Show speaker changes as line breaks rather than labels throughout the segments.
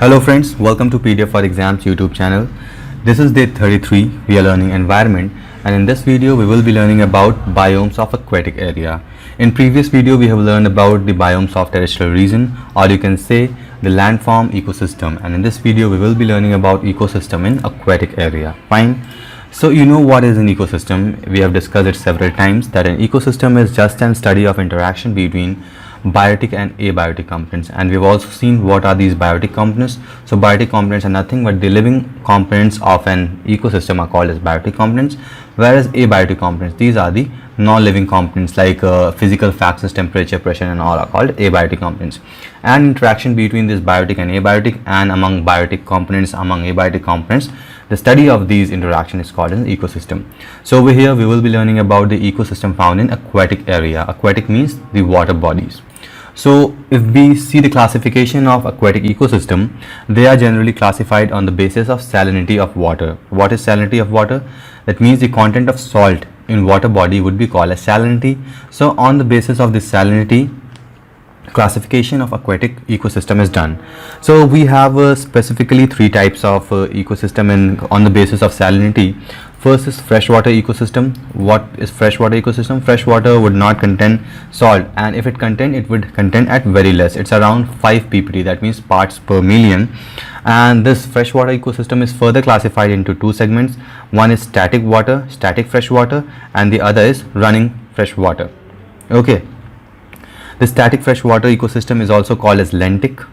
Hello friends, welcome to PDF for Exams YouTube channel. This is day 33. We are learning environment, and in this video we will be learning about biomes of aquatic area. In previous video we have learned about the biomes of terrestrial region, or you can say the landform ecosystem, and in this video we will be learning about ecosystem in aquatic area. Fine. So you know what is an ecosystem. We have discussed it several times that an ecosystem is just an study of interaction between biotic and abiotic components, and we've also seen what are these biotic components. So biotic components are nothing but the living components of an ecosystem are called as biotic components, whereas abiotic components, these are the non-living components like physical factors, temperature, pressure and all are called abiotic components. And interaction between this biotic and abiotic, and among biotic components, among abiotic components, the study of these interaction is called an ecosystem. So over here we will be learning about the ecosystem found in aquatic area. Aquatic means the water bodies. So if we see the classification of aquatic ecosystem, they are generally classified on the basis of salinity of water. What is salinity of water? That means the content of salt in water body would be called as salinity. So on the basis of this salinity, classification of aquatic ecosystem is done. So we have specifically three types of ecosystem on the basis of salinity. First is freshwater ecosystem. What is freshwater ecosystem? Freshwater would not contain salt, and if it contain, it would contain at very less. It's around 5 ppt, that means parts per million. And this freshwater ecosystem is further classified into two segments. One is static water, static freshwater, and the other is running freshwater. Okay. The static freshwater ecosystem is also called as lentic,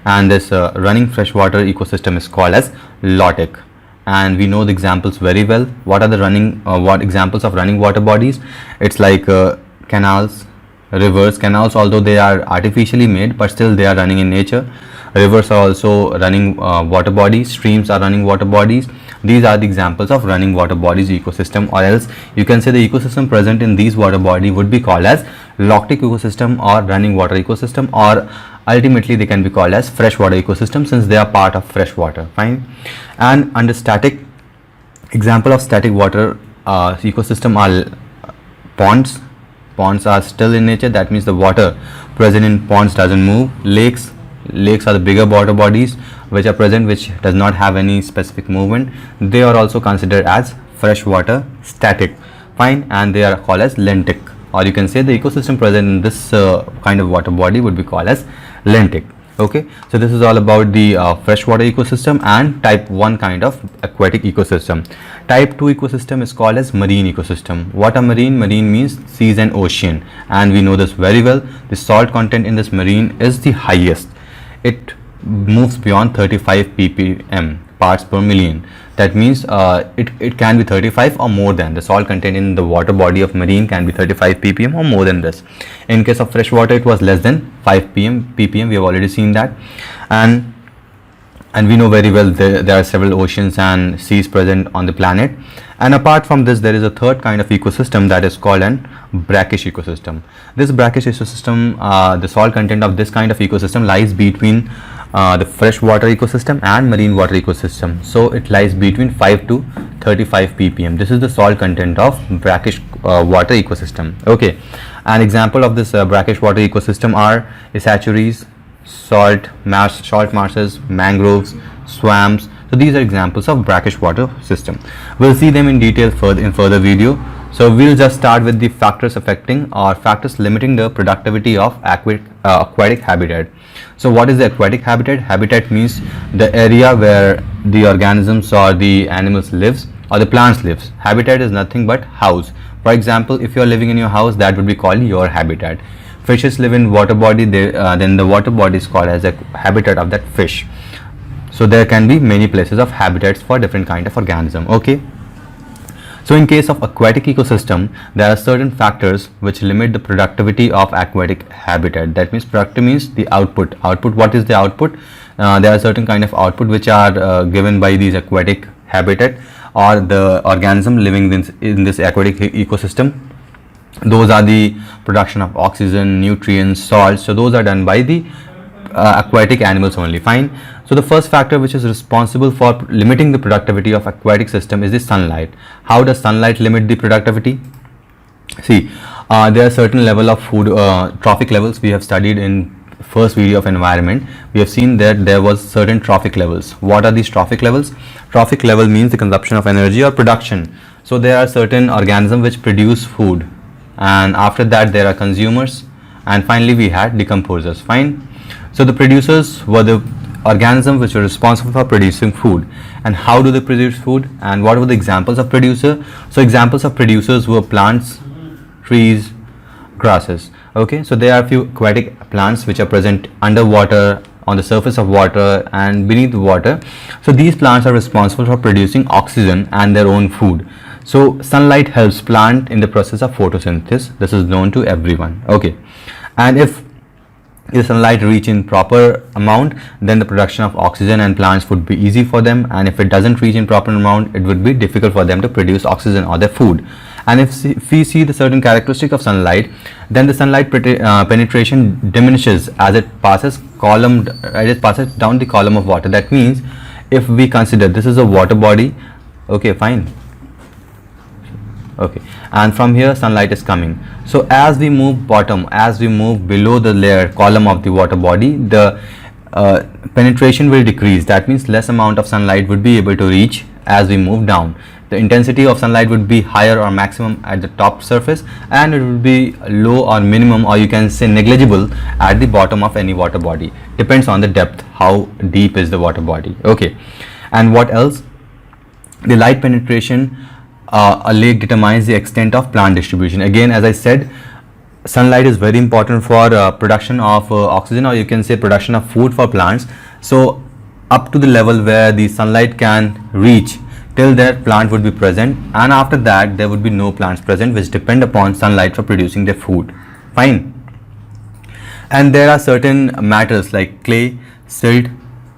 and this running freshwater ecosystem is called as lotic. And we know the examples very well. What are the what examples of running water bodies? It's like canals, rivers. Canals, although they are artificially made, but still they are running in nature. Rivers are also running water bodies. Streams are running water bodies. These are the examples of running water bodies ecosystem, or else you can say the ecosystem present in these water body would be called as lotic ecosystem or running water ecosystem, or ultimately they can be called as freshwater ecosystem since they are part of freshwater. Fine. And under static, example of static water ecosystem are ponds. Ponds are still in nature, that means the water present in ponds doesn't move. Lakes are the bigger water bodies which are present, which does not have any specific movement. They are also considered as freshwater static. Fine. And they are called as lentic, or you can say the ecosystem present in this kind of water body would be called as lentic. Okay, so this is all about the freshwater ecosystem and type 1 kind of aquatic ecosystem. Type 2 ecosystem is called as marine ecosystem. What are marine? Marine means seas and ocean, and we know this very well. The salt content in this marine is the highest. It moves beyond 35 ppm, parts per million. That means it can be 35 or more than. The salt content in the water body of marine can be 35 ppm or more than this. In case of freshwater, it was less than 5 ppm. We have already seen that, and we know very well there are several oceans and seas present on the planet. And apart from this, there is a third kind of ecosystem that is called an brackish ecosystem. This brackish ecosystem, the salt content of this kind of ecosystem lies between the freshwater ecosystem and marine water ecosystem. So it lies between 5 to 35 ppm. This is the salt content of brackish water ecosystem. Okay, an example of this brackish water ecosystem are estuaries, salt marshes, mangroves, swamps. So these are examples of brackish water system. We'll see them in detail in further video. So we'll just start with the factors affecting or factors limiting the productivity of aquatic habitat. So what is the aquatic habitat? Habitat means the area where the organisms or the animals lives or the plants lives. Habitat is nothing but house. For example, if you are living in your house, that would be called your habitat. Fishes live in water body, then the water body is called as a habitat of that fish. So there can be many places of habitats for different kind of organism. Okay. So in case of aquatic ecosystem, there are certain factors which limit the productivity of aquatic habitat. That means productive means the output. Output, what is the output? There are certain kind of output which are given by these aquatic habitat or the organism living in this aquatic ecosystem. Those are the production of oxygen, nutrients, salts. So those are done by the aquatic animals only. Fine. So the first factor which is responsible for limiting the productivity of aquatic system is the sunlight. How does sunlight limit the productivity? See, there are certain level of food trophic levels we have studied in first video of environment, we have seen that there was certain trophic levels. What are these trophic levels? Trophic level means the consumption of energy or production. So there are certain organisms which produce food, and after that there are consumers, and finally we had decomposers. Fine. So the producers were the organisms which were responsible for producing food. And how do they produce food, and what were the examples of producer? So examples of producers were plants, trees, grasses. Okay, so there are a few aquatic plants which are present underwater, on the surface of water, and beneath the water. So these plants are responsible for producing oxygen and their own food. So sunlight helps plant in the process of photosynthesis. This is known to everyone. Okay, and if the sunlight reach in proper amount, then the production of oxygen and plants would be easy for them, and if it doesn't reach in proper amount, it would be difficult for them to produce oxygen or their food. And if we see the certain characteristic of sunlight, then the sunlight penetration diminishes as it passes down the column of water. That means if we consider this is a water body, okay, fine, okay, and from here sunlight is coming. So as we move below the layer column of the water body, the penetration will decrease. That means less amount of sunlight would be able to reach as we move down. The intensity of sunlight would be higher or maximum at the top surface, and it would be low or minimum, or you can say negligible, at the bottom of any water body. Depends on the depth, how deep is the water body. Okay, and what else? The light penetration a lake determines the extent of plant distribution. Again, as I said, sunlight is very important for production of oxygen, or you can say production of food for plants. So up to the level where the sunlight can reach, till that plant would be present, and after that there would be no plants present which depend upon sunlight for producing their food. Fine. And there are certain matters like clay, silt,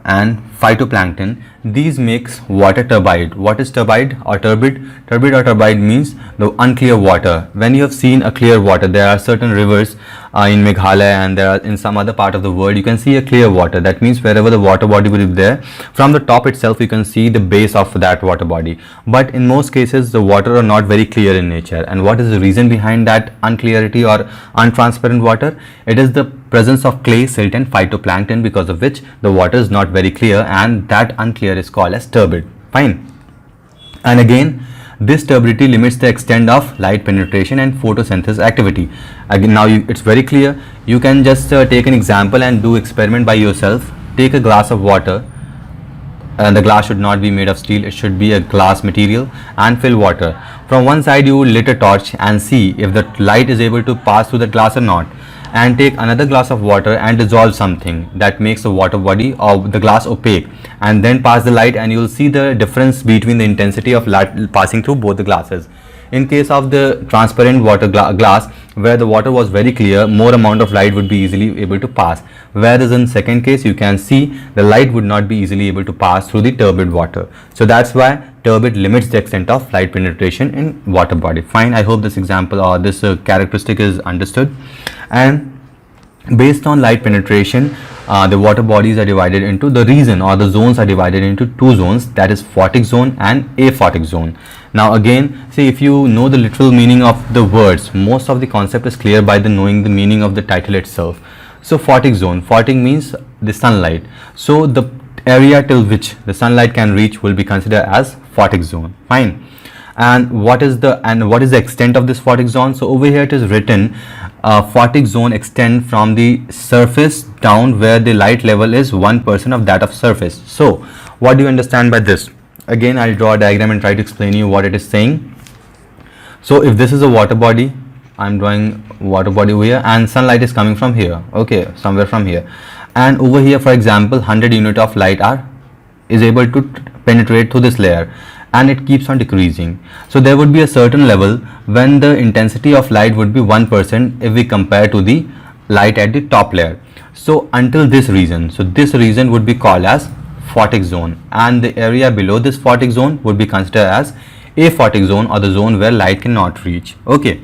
and phytoplankton. These makes water turbid. What is turbid or turbid? Turbid or turbid means the unclear water. When you have seen a clear water, there are certain rivers in Meghalaya, and there are in some other part of the world, you can see a clear water. That means wherever the water body will be there, from the top itself you can see the base of that water body. But in most cases the water are not very clear in nature. And what is the reason behind that unclarity or untransparent water? It is the presence of clay, silt, and phytoplankton, because of which the water is not very clear, and that unclear is called as turbid. Fine. And again, this turbidity limits the extent of light penetration and photosynthesis activity. Again, now it's very clear. You can just take an example and do experiment by yourself. Take a glass of water, and the glass should not be made of steel, it should be a glass material, and fill water. From one side you lit a torch and see if the light is able to pass through the glass or not, and take another glass of water and dissolve something that makes the water body or the glass opaque, and then pass the light, and you will see the difference between the intensity of light passing through both the glasses. In case of the transparent water glass, where the water was very clear, more amount of light would be easily able to pass, whereas in second case you can see the light would not be easily able to pass through the turbid water. So that's why turbid limits the extent of light penetration in water body. Fine, I hope this example or this characteristic is understood. And based on light penetration, the water bodies are divided into, the region or the zones are divided into two zones, that is photic zone and aphotic zone. Now again, see, if you know the literal meaning of the words, most of the concept is clear by the knowing the meaning of the title itself. So photic zone, photic means the sunlight, so the area till which the sunlight can reach will be considered as photic zone. Fine. And what is the extent of this photic zone? So over here it is written, photic zone extend from the surface down where the light level is 1% of that of surface. So what do you understand by this? Again, I'll draw a diagram and try to explain you what it is saying. So if this is a water body, I'm drawing water body over here, and sunlight is coming from here, okay, somewhere from here, and over here, for example, 100 unit of light is able to penetrate through this layer, and it keeps on decreasing. So there would be a certain level when the intensity of light would be 1% if we compare to the light at the top layer. So until this region, so this region would be called as photic zone, and the area below this photic zone would be considered as aphotic zone, or the zone where light cannot reach. Okay,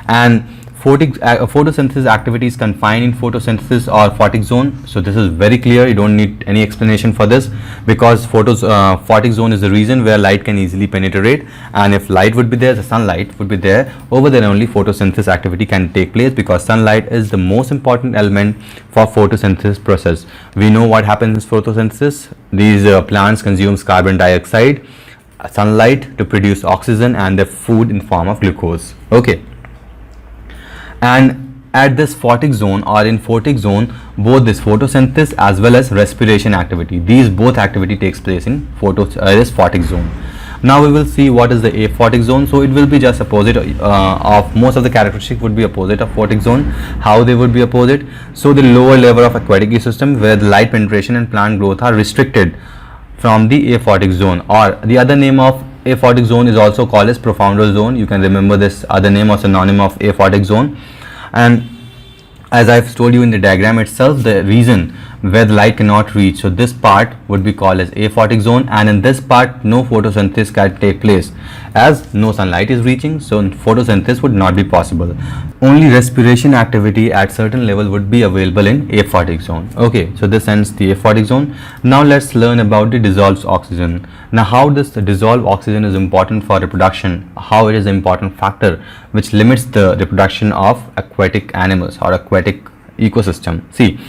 and photosynthesis activity is confined in photosynthesis or photic zone. So this is very clear, you don't need any explanation for this, because photic zone is the region where light can easily penetrate, and if light would be there, the sunlight would be there, over there only photosynthesis activity can take place, because sunlight is the most important element for photosynthesis process. We know what happens in photosynthesis. These plants consumes carbon dioxide, sunlight to produce oxygen and their food in form of glucose. Okay. And at this photic zone or in photic zone, both this photosynthesis as well as respiration activity, these both activity takes place in this photic zone. Now we will see what is the aphotic zone. So it will be just opposite of most of the characteristics would be opposite of photic zone. How they would be opposite? So the lower level of aquatic ecosystem where the light penetration and plant growth are restricted from the aphotic zone, or the other name of aphotic zone is also called as profounder zone. You can remember this other name or synonym of aphotic zone. And as I've told you in the diagram itself, the region where the light cannot reach, so this part would be called as aphotic zone, and in this part no photosynthesis can take place as no sunlight is reaching, so photosynthesis would not be possible. Only respiration activity at certain level would be available in aphotic zone. Okay, so this ends the aphotic zone. Now let's learn about the dissolved oxygen. Now how this dissolved oxygen is important for reproduction, how it is an important factor which limits the reproduction of aquatic animals or aquatic ecosystem. See,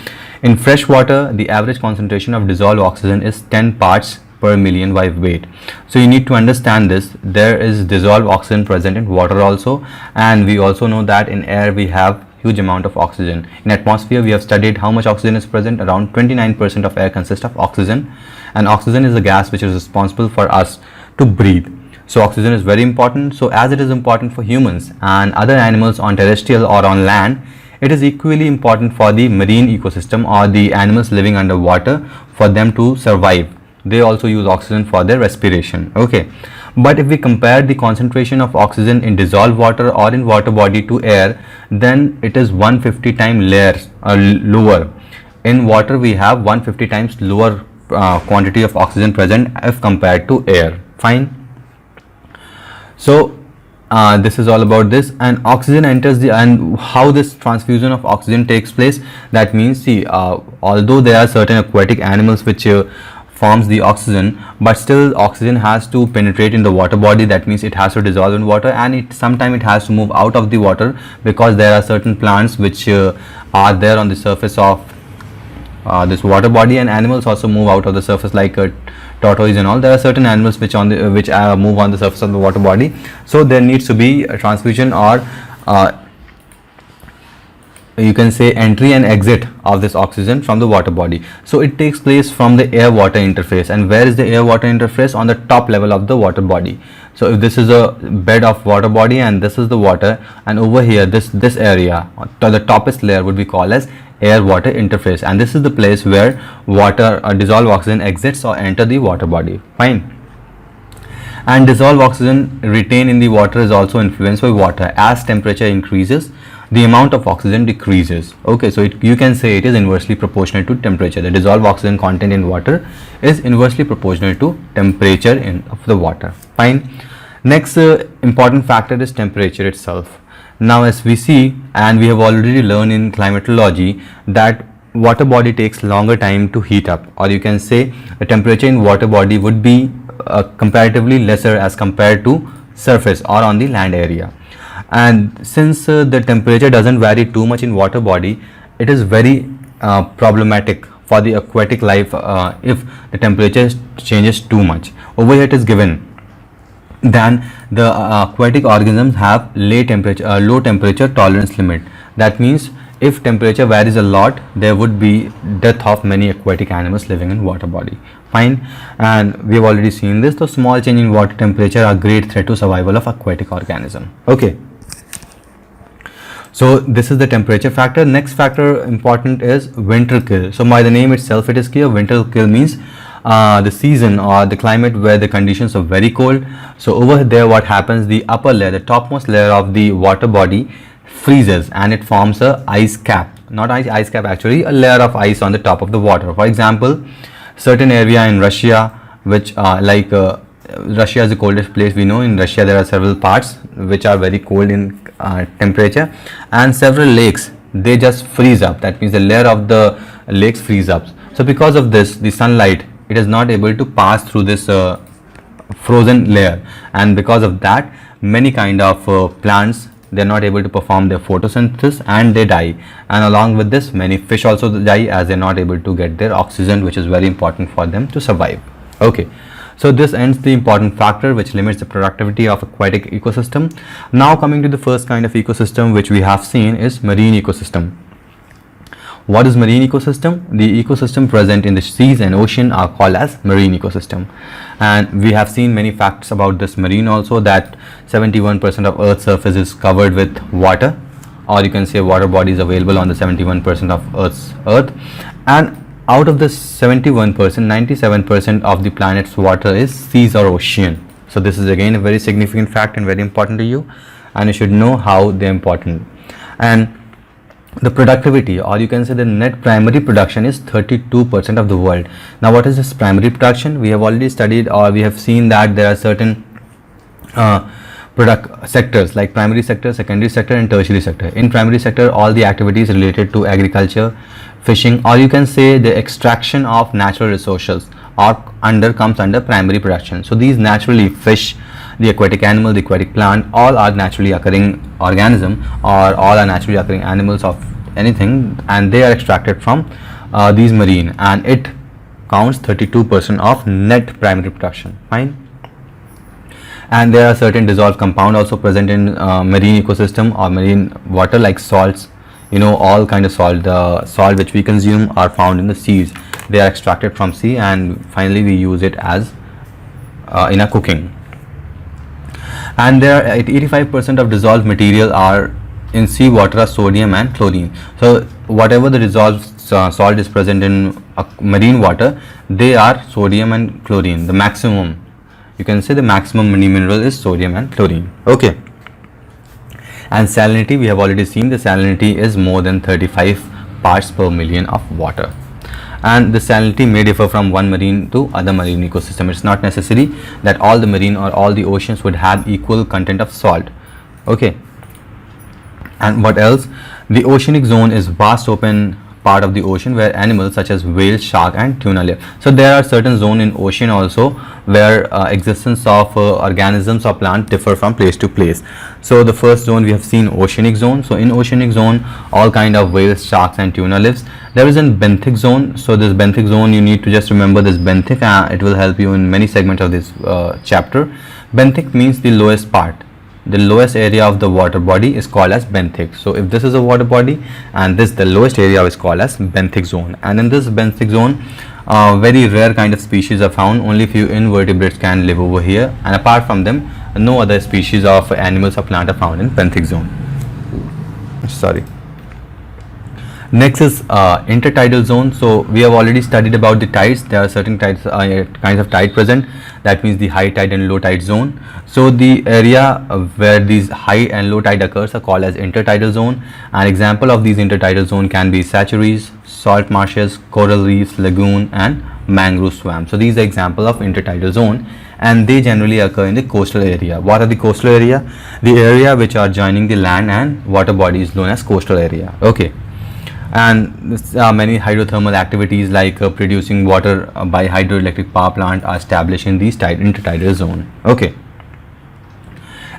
in fresh water, the average concentration of dissolved oxygen is 10 parts per million by weight. So you need to understand this. There is dissolved oxygen present in water also, and we also know that in air we have huge amount of oxygen. In atmosphere we have studied how much oxygen is present. Around 29% of air consists of oxygen, and oxygen is the gas which is responsible for us to breathe. So oxygen is very important. So as it is important for humans and other animals on terrestrial or on land, it is equally important for the marine ecosystem or the animals living underwater for them to survive. They also use oxygen for their respiration. Okay, but if we compare the concentration of oxygen in dissolved water or in water body to air, then it is 150 times lower. In water we have 150 times lower quantity of oxygen present if compared to air. Fine. So this is all about this, and oxygen enters the, and how this transfusion of oxygen takes place. That means, see, although there are certain aquatic animals which forms the oxygen, but still oxygen has to penetrate in the water body. That means it has to dissolve in water, and sometimes it has to move out of the water, because there are certain plants which are there on the surface of this water body, and animals also move out of the surface, like tortoise and all. There are certain animals which move on the surface of the water body. So there needs to be a transfusion, or you can say entry and exit of this oxygen from the water body. So it takes place from the air water interface. And where is the air water interface? On the top level of the water body. So if this is a bed of water body and this is the water, and over here this area, the toppest layer would be called as air water interface, and this is the place where water or dissolved oxygen exits or enter the water body. Fine. And dissolved oxygen retained in the water is also influenced by water. As temperature increases, the amount of oxygen decreases. Okay, so you can say it is inversely proportional to temperature. The dissolved oxygen content in water is inversely proportional to temperature of the water. Fine. Next important factor is temperature itself. Now as we see, and we have already learned in climatology, that water body takes longer time to heat up, or you can say the temperature in water body would be comparatively lesser as compared to surface or on the land area. And since the temperature doesn't vary too much in water body, it is very problematic for the aquatic life if the temperature changes too much. Over here it is given, then the aquatic organisms have low temperature tolerance limit. That means if temperature varies a lot, there would be death of many aquatic animals living in water body. Fine. And we have already seen this. The small change in water temperature are great threat to survival of aquatic organism. Okay, so this is the temperature factor. Next factor important is winter kill. So by the name itself it is clear. Winter kill means the season or the climate where the conditions are very cold. So over there what happens, the upper layer, the topmost layer of the water body freezes and it forms a ice cap, not ice cap actually, a layer of ice on the top of the water. For example, certain area in Russia, which Russia is the coldest place we know. In Russia there are several parts which are very cold in temperature, and several lakes, they just freeze up. That means the layer of the lakes freeze up. So because of this, the sunlight, it is not able to pass through this frozen layer, and because of that, many kind of plants, they are not able to perform their photosynthesis and they die, and along with this, many fish also die as they are not able to get their oxygen, which is very important for them to survive. Okay, so this ends the important factor which limits the productivity of aquatic ecosystem. Now coming to the first kind of ecosystem which we have seen is marine ecosystem. What is marine ecosystem? The ecosystem present in the seas and ocean are called as marine ecosystem, and we have seen many facts about this marine also, that 71% of Earth's surface is covered with water, or you can say water bodies available on the 71% of Earth, and out of this 71%, 97% of the planet's water is seas or ocean. So this is again a very significant fact and very important to you, and you should know how they're important. And the productivity, or you can say the net primary production, is 32% of the world. Now what is this primary production? We have already studied, or we have seen that there are certain product sectors like primary sector, secondary sector and tertiary sector. In primary sector, all the activities related to agriculture, fishing, or you can say the extraction of natural resources comes under primary production. So these naturally, fish, the aquatic animal, the aquatic plant, all are naturally occurring organism, or all are naturally occurring animals of anything, and they are extracted from these marine, and it counts 32% of net primary production. Fine. And there are certain dissolved compound also present in marine ecosystem or marine water, like salts. You know, all kind of salt, the salt which we consume are found in the seas. They are extracted from sea, and finally we use it as in a cooking. And there are 85% of dissolved material are in sea water are sodium and chlorine. So whatever the dissolved salt is present in marine water, they are sodium and chlorine. The maximum, you can say the maximum mineral is sodium and chlorine. Okay. And salinity, we have already seen the salinity is more than 35 parts per million of water. And the salinity may differ from one marine to other marine ecosystem. It's not necessary that all the marine or all the oceans would have equal content of salt. Okay. And what else? The oceanic zone is vast open part of the ocean where animals such as whale, shark and tuna live. So there are certain zones in ocean also where existence of organisms or plant differ from place to place. So the first zone we have seen, oceanic zone. So in oceanic zone, all kind of whales, sharks and tuna lives. There is a benthic zone. So this benthic zone, you need to just remember this benthic, it will help you in many segments of this chapter. Benthic means the lowest part. The lowest area of the water body is called as benthic. So if this is a water body and this the lowest area is called as benthic zone, and in this benthic zone very rare kind of species are found. Only few invertebrates can live over here, and apart from them no other species of animals or plant are found in benthic zone. Sorry. Next is intertidal zone. So we have already studied about the tides. There are certain tides, kinds of tide present. That means the high tide and low tide zone. So the area where these high and low tide occurs are called as intertidal zone. An example of these intertidal zone can be estuaries, salt marshes, coral reefs, lagoon and mangrove swamp. So these are examples of intertidal zone, and they generally occur in the coastal area. What are the coastal area? The area which are joining the land and water body is known as coastal area. Okay. And many hydrothermal activities like producing water by hydroelectric power plant are established in these intertidal zone. Okay.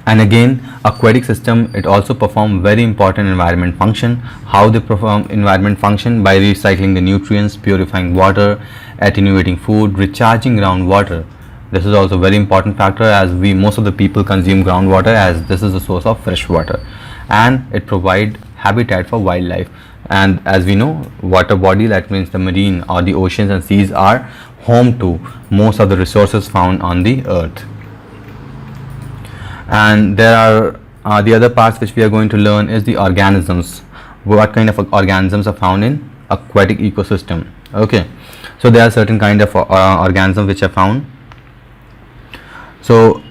And again, aquatic system, it also perform very important environment function. How they perform environment function? By recycling the nutrients, purifying water, attenuating food, recharging groundwater. This is also very important factor, as most of the people consume groundwater, as this is the source of fresh water, and it provide habitat for wildlife. And as we know, water body, that means the marine or the oceans and seas, are home to most of the resources found on the earth. And there are the other parts which we are going to learn is the organisms. What kind of organisms are found in aquatic ecosystem? Okay, so there are certain kind of organisms which are found. So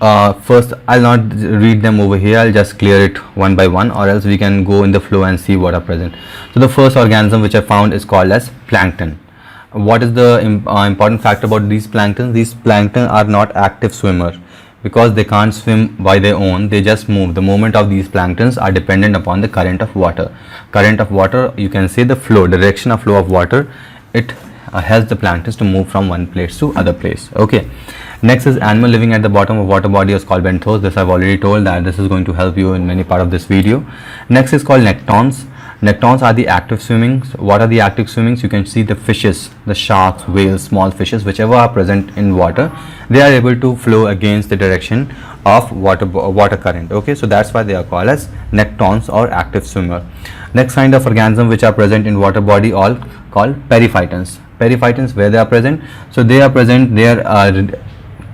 first I'll not read them over here, I'll just clear it one by one, or else we can go in the flow and see what are present. So the first organism which I found is called as plankton. What is the important fact about these plankton? These plankton are not active swimmer, because they can't swim by their own, they just move. The movement of these planktons are dependent upon the current of water. Current of water, you can say the flow, direction of flow of water, it helps the planktons to move from one place to other place. Okay. Next is animal living at the bottom of water body is called benthos. This I've already told that this is going to help you in many part of this video. Next is called nectons. Nectons are the active swimmings. What are the active swimmings? You can see the fishes, the sharks, whales, small fishes, whichever are present in water, they are able to flow against the direction of water current. Okay, so that's why they are called as nectons or active swimmer. Next kind of organism which are present in water body all called periphytons. Periphytons, where they are present? So they are present there.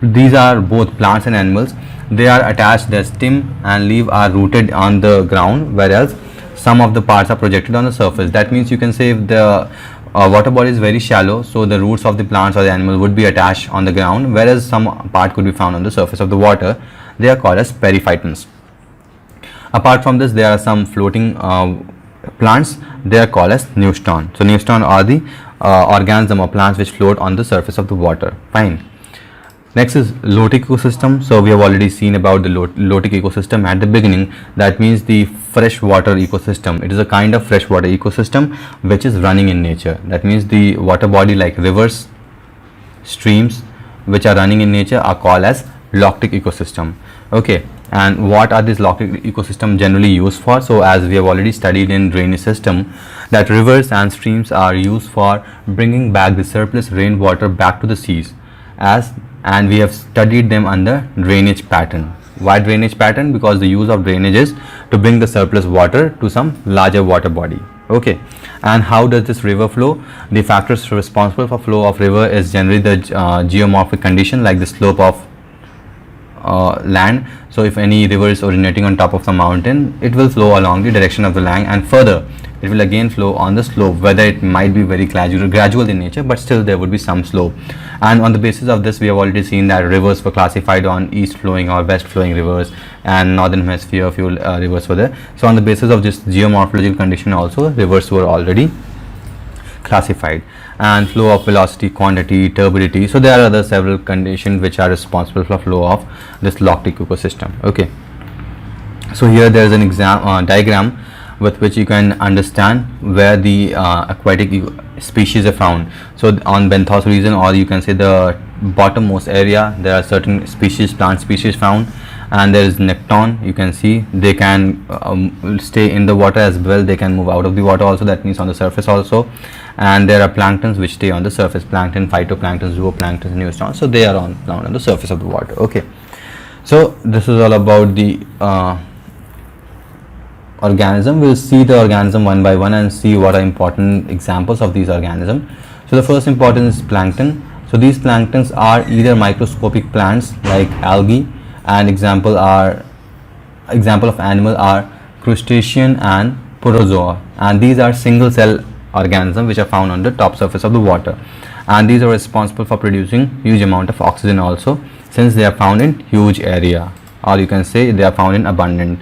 These are both plants and animals. They are attached, their stem and leaf are rooted on the ground, whereas some of the parts are projected on the surface. That means you can say if the water body is very shallow, so the roots of the plants or the animal would be attached on the ground, whereas some part could be found on the surface of the water. They are called as periphytons. Apart from this, there are some floating plants. They are called as neuston. So neuston are the organism or plants which float on the surface of the water. Fine. Next is lotic ecosystem. So we have already seen about the lotic ecosystem at the beginning. That means the freshwater ecosystem. It is a kind of freshwater ecosystem which is running in nature. That means the water body like rivers, streams which are running in nature are called as lotic ecosystem. Okay, and what are these lotic ecosystem generally used for? So as we have already studied in drainage system, that rivers and streams are used for bringing back the surplus rainwater back to the seas, and we have studied them under drainage pattern. Why drainage pattern? Because the use of drainage is to bring the surplus water to some larger water body. Okay, and how does this river flow? The factors responsible for flow of river is generally the geomorphic condition, like the slope of land. So if any river is originating on top of the mountain, it will flow along the direction of the land, and further it will again flow on the slope, whether it might be very gradual in nature, but still there would be some slope. And on the basis of this, we have already seen that rivers were classified on east flowing or west flowing rivers, and northern hemisphere few rivers were there. So on the basis of this geomorphological condition also, rivers were already classified. And flow of velocity, quantity, turbidity. So there are other several conditions which are responsible for flow of this lotic ecosystem. Okay, so here there is an diagram with which you can understand where the aquatic species are found. So on benthos region, or you can say the bottommost area, there are certain species, plant species found, and there is necton. You can see they can stay in the water as well, they can move out of the water also, that means on the surface also. And there are planktons which stay on the surface, plankton, phytoplankton, zooplankton, neuston. So they are found on the surface of the water. Okay, so this is all about the organism. We'll see the organism one by one and see what are important examples of these organisms. So the first important is plankton. So these planktons are either microscopic plants like algae, and example of animal are crustacean and protozoa, and these are single cell organisms which are found on the top surface of the water, and these are responsible for producing huge amount of oxygen also, since they are found in huge area, or you can say they are found in abundant.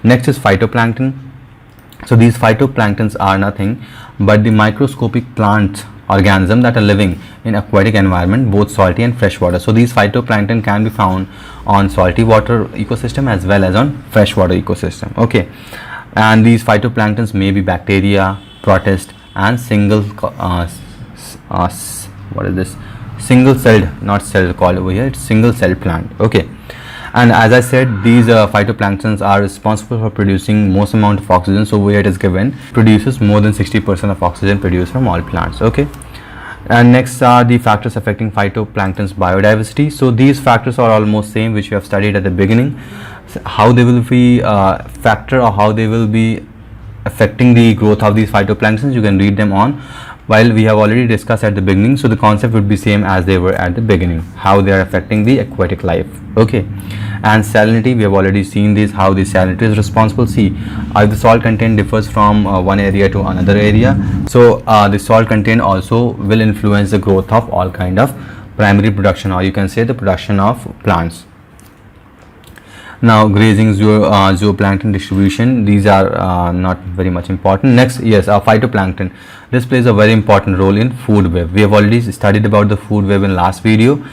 Next is phytoplankton. So these phytoplanktons are nothing but the microscopic plant organisms that are living in aquatic environment, both salty and freshwater. So these phytoplankton can be found on salty water ecosystem as well as on freshwater ecosystem. Okay, and these phytoplanktons may be bacteria, protist, and single celled, not cell called over here, it's single celled plant. Okay, and as I said, these phytoplanktons are responsible for producing most amount of oxygen. So where it is given, produces more than 60% of oxygen produced from all plants. Okay, and next are the factors affecting phytoplankton's biodiversity. So these factors are almost same which we have studied at the beginning. So how they will be factor, or how they will be affecting the growth of these phytoplanktons, you can read them on, while we have already discussed at the beginning. So the concept would be same as they were at the beginning, how they are affecting the aquatic life. Okay, and salinity, we have already seen this, how the salinity is responsible. See, if the salt content differs from one area to another area, so the salt content also will influence the growth of all kind of primary production, or you can say the production of plants. Now grazing, zooplankton distribution, these are not very much important. Next, yes, phytoplankton, this plays a very important role in food web. We have already studied about the food web in last video.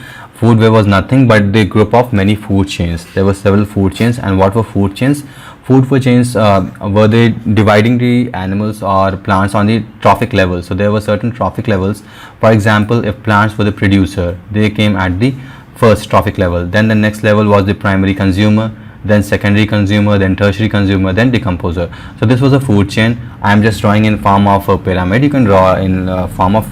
food web was nothing but the group of many food chains. There were several food chains. And what were food chains? Food chains were they dividing the animals or plants on the trophic level. So there were certain trophic levels. For example, if plants were the producer, they came at the first trophic level. Then the next level was the primary consumer, then secondary consumer, then tertiary consumer, then decomposer. So this was a food chain. I am just drawing in form of a pyramid. You can draw in form of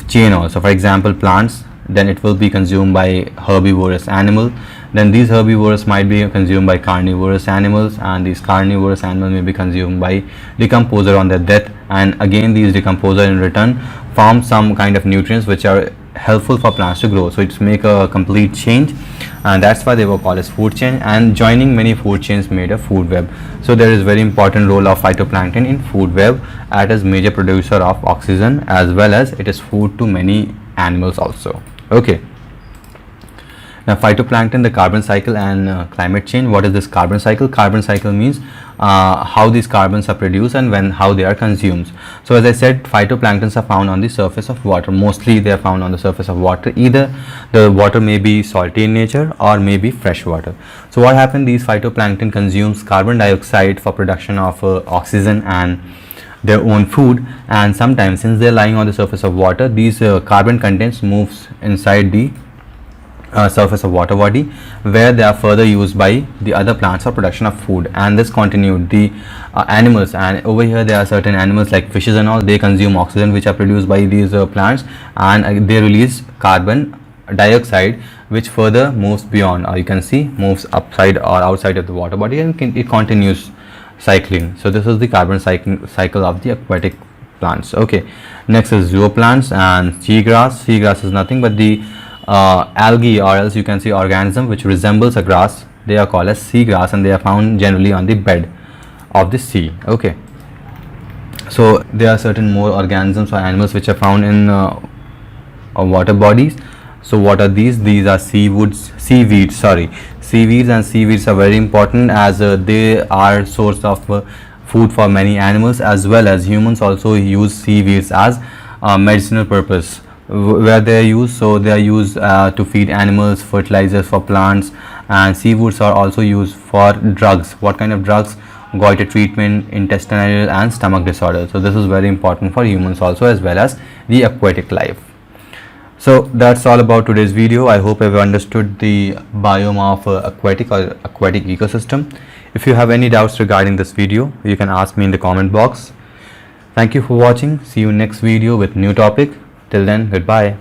chain also. For example, plants, then it will be consumed by herbivorous animal. Then these herbivores might be consumed by carnivorous animals, and these carnivorous animals may be consumed by decomposer on their death. And again, these decomposer in return form some kind of nutrients which are helpful for plants to grow. So it's make a complete change, and that's why they were called as food chain. And joining many food chains made a food web. So there is very important role of phytoplankton in food web as major producer of oxygen, as well as it is food to many animals also. Okay. Now, phytoplankton, the carbon cycle and climate change. What is this carbon cycle? Carbon cycle means how these carbons are produced and how they are consumed. So as I said, phytoplanktons are found on the surface of water. Mostly they are found on the surface of water. Either the water may be salty in nature or may be fresh water. So what happens? These phytoplankton consumes carbon dioxide for production of oxygen and their own food. And sometimes, since they are lying on the surface of water, these carbon contents moves inside the surface of water body, where they are further used by the other plants for production of food. And this continued the animals, and over here there are certain animals like fishes and all. They consume oxygen which are produced by these plants, and they release carbon dioxide which further moves beyond, or you can see moves upside or outside of the water body, and it continues cycling. So this is the carbon cycle of the aquatic plants. Okay, next is zooplants and seagrass. Seagrass is nothing but the algae, or else you can see organism which resembles a grass. They are called as seagrass, and they are found generally on the bed of the sea. Okay, so there are certain more organisms or animals which are found in water bodies. So what are these? These are seaweeds. Seaweeds and seaweeds are very important, as they are source of food for many animals, as well as humans also use seaweeds as medicinal purpose where they are used. So they are used to feed animals, fertilizers for plants, and seaweeds are also used for drugs. What kind of drugs? Goiter treatment, intestinal and stomach disorders. So this is very important for humans also, as well as the aquatic life. So that's all about today's video. I hope you've understood the biome of aquatic ecosystem. If you have any doubts regarding this video, you can ask me in the comment box. Thank you for watching. See you next video with new topic. Till then, goodbye.